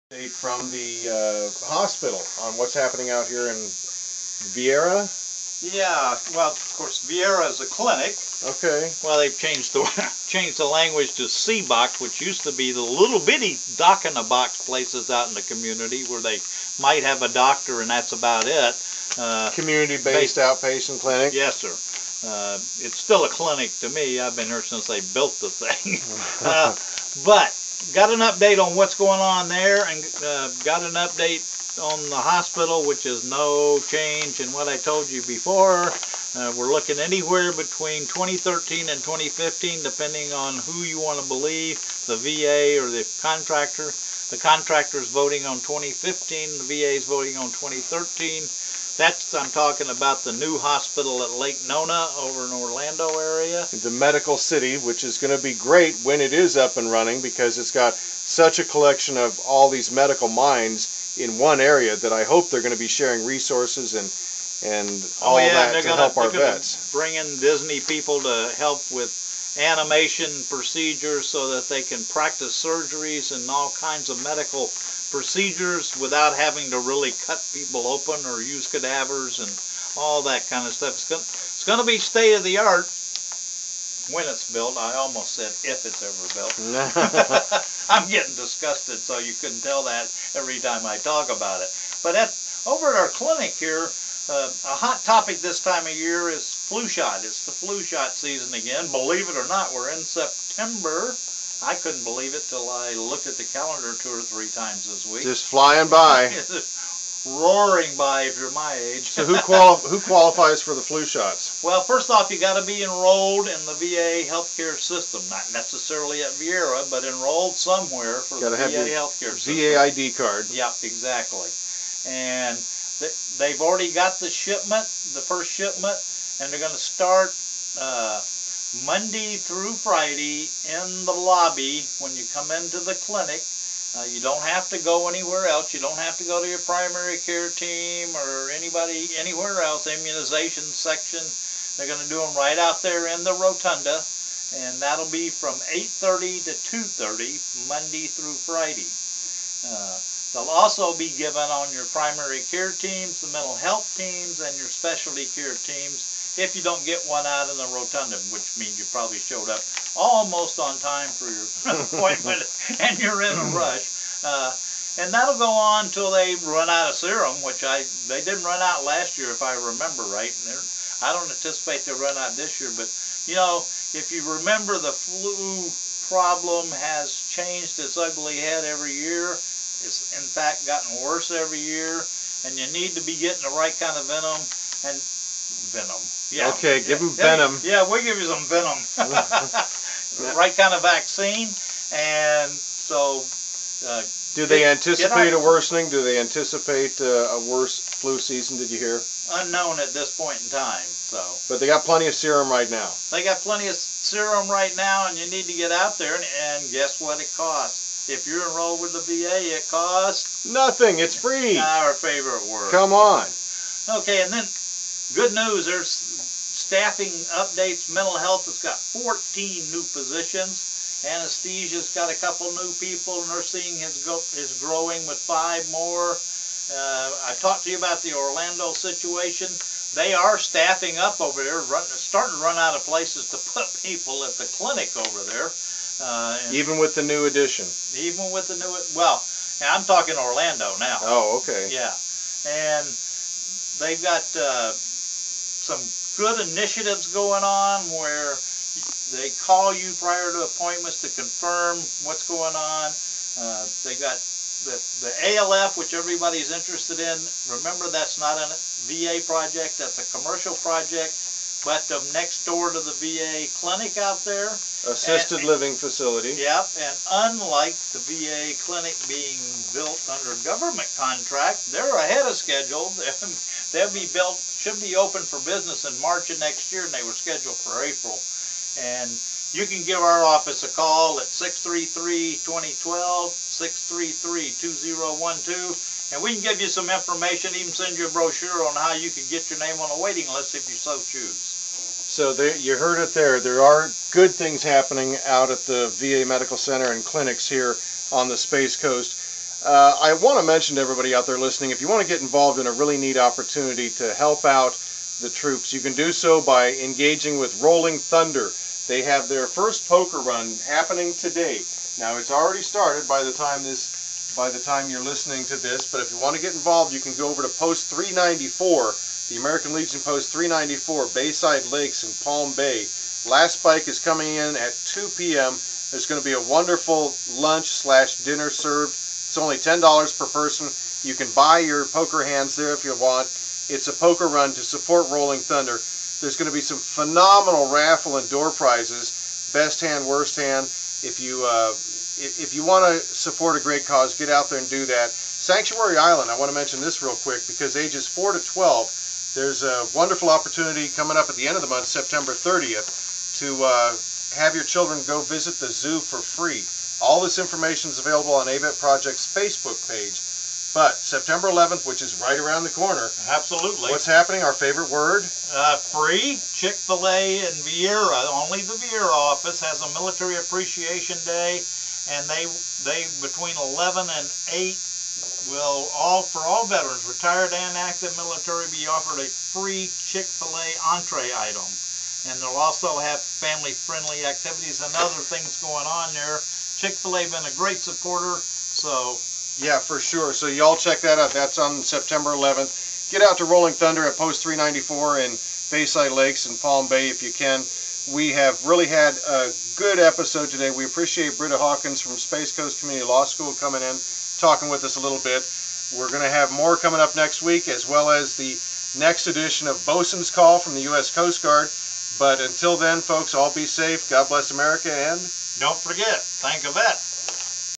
From the hospital on what's happening out here in Viera. Yeah, well, of course, Viera is a clinic. Okay. Well, they've changed the language to C-box, which used to be the little bitty dock-in-a-box places out in the community where they might have a doctor and that's about it. Community-based outpatient clinic. Yes, sir. It's still a clinic to me. I've been here since they built the thing. But got an update on what's going on there, and got an update on the hospital, which is no change in what I told you before. We're looking anywhere between 2013 and 2015, depending on who you want to believe, the VA or the contractor. The contractor's voting on 2015, the VA's voting on 2013. I'm talking about the new hospital at Lake Nona over in Orlando area. The medical city, which is going to be great when it is up and running, because it's got such a collection of all these medical minds in one area that I hope they're going to be sharing resources and all that to help our vets. Bring in Disney people to help with animation procedures so that they can practice surgeries and all kinds of medical procedures without having to really cut people open or use cadavers and all that kind of stuff. It's going to be state of the art when it's built. I almost said if it's ever built. I'm getting disgusted, so you couldn't tell that every time I talk about it. But over at our clinic here, a hot topic this time of year is flu shot. It's the flu shot season again. Believe it or not, we're in September. I couldn't believe it till I looked at the calendar 2 or 3 times this week. Just flying by. Roaring by if you're my age. So who qualifies for the flu shots? Well, first off, you got to be enrolled in the VA healthcare system. Not necessarily at Viera, but enrolled somewhere for the VA healthcare system. VA ID card. Yep, exactly. And they've already got the shipment, the first shipment, and they're going to start Monday through Friday in the lobby when you come into the clinic. You don't have to go anywhere else. You don't have to go to your primary care team or anybody anywhere else. Immunization section. They're going to do them right out there in the rotunda, and that'll be from 8:30 to 2:30 Monday through Friday. They'll also be given on your primary care teams, the mental health teams, and your specialty care teams if you don't get one out in the rotunda, which means you probably showed up almost on time for your appointment and you're in a rush. And that'll go on until they run out of serum, which they didn't run out last year if I remember right. And I don't anticipate they'll run out this year, but you know, if you remember, the flu problem has changed its ugly head every year. It's in fact gotten worse every year, and you need to be getting the right kind of venom. Yeah. Okay, give them venom. Yeah, we'll give you some venom. Right kind of vaccine, and so. Do they anticipate a worsening? Do they anticipate a worse flu season? Did you hear? Unknown at this point in time. So. But they got plenty of serum right now. They got plenty of serum right now, and you need to get out there. And guess what it costs? If you're enrolled with the VA, it costs nothing. It's free. Our favorite word. Come on. Okay, and then good news. There's staffing updates. Mental health has got 14 new positions. Anesthesia's got a couple new people. Nursing is growing with 5 more. I talked to you about the Orlando situation. They are staffing up over there, starting to run out of places to put people at the clinic over there. Even with the new addition. Even with the new, well, I'm talking Orlando now. Oh, okay. Yeah, and they've got some good initiatives going on where they call you prior to appointments to confirm what's going on. They got the ALF, which everybody's interested in. Remember, that's not a VA project, that's a commercial project, but next door to the VA clinic out there. Assisted living facility. Yep, and unlike the VA clinic being built under government contract, they're ahead of schedule. They'll be built, should be open for business in March of next year, and they were scheduled for April. And you can give our office a call at 633-2012, 633-2012, and we can give you some information, even send you a brochure on how you can get your name on a waiting list if you so choose. So you heard it there. There are good things happening out at the VA Medical Center and clinics here on the Space Coast. I want to mention to everybody out there listening, if you want to get involved in a really neat opportunity to help out the troops, you can do so by engaging with Rolling Thunder. They have their first poker run happening today. Now it's already started by the time you're listening to this, but if you want to get involved, you can go over to Post 394, the American Legion Post 394, Bayside Lakes in Palm Bay. Last spike is coming in at 2 p.m. There's going to be a wonderful lunch/dinner served. It's only $10 per person. You can buy your poker hands there if you want. It's a poker run to support Rolling Thunder. There's going to be some phenomenal raffle and door prizes. Best hand, worst hand. If you want to support a great cause, get out there and do that. Sanctuary Island, I want to mention this real quick because ages 4 to 12, there's a wonderful opportunity coming up at the end of the month, September 30th, to have your children go visit the zoo for free. All this information is available on AVET Project's Facebook page. But September 11th, which is right around the corner. Absolutely. What's happening? Our favorite word? Free Chick-fil-A in Vieira. Only the Vieira office has a Military Appreciation Day, and they between 11 and 8 will for all veterans, retired and active military, be offered a free Chick-fil-A entree item. And they'll also have family-friendly activities and other things going on there. Chick-fil-A been a great supporter, so... Yeah, for sure. So y'all check that out. That's on September 11th. Get out to Rolling Thunder at Post 394 in Bayside Lakes and Palm Bay if you can. We have really had a good episode today. We appreciate Britta Hawkins from Space Coast Community Law School coming in, talking with us a little bit. We're going to have more coming up next week, as well as the next edition of Bosun's Call from the U.S. Coast Guard. But until then, folks, all be safe. God bless America, and don't forget, thank a vet.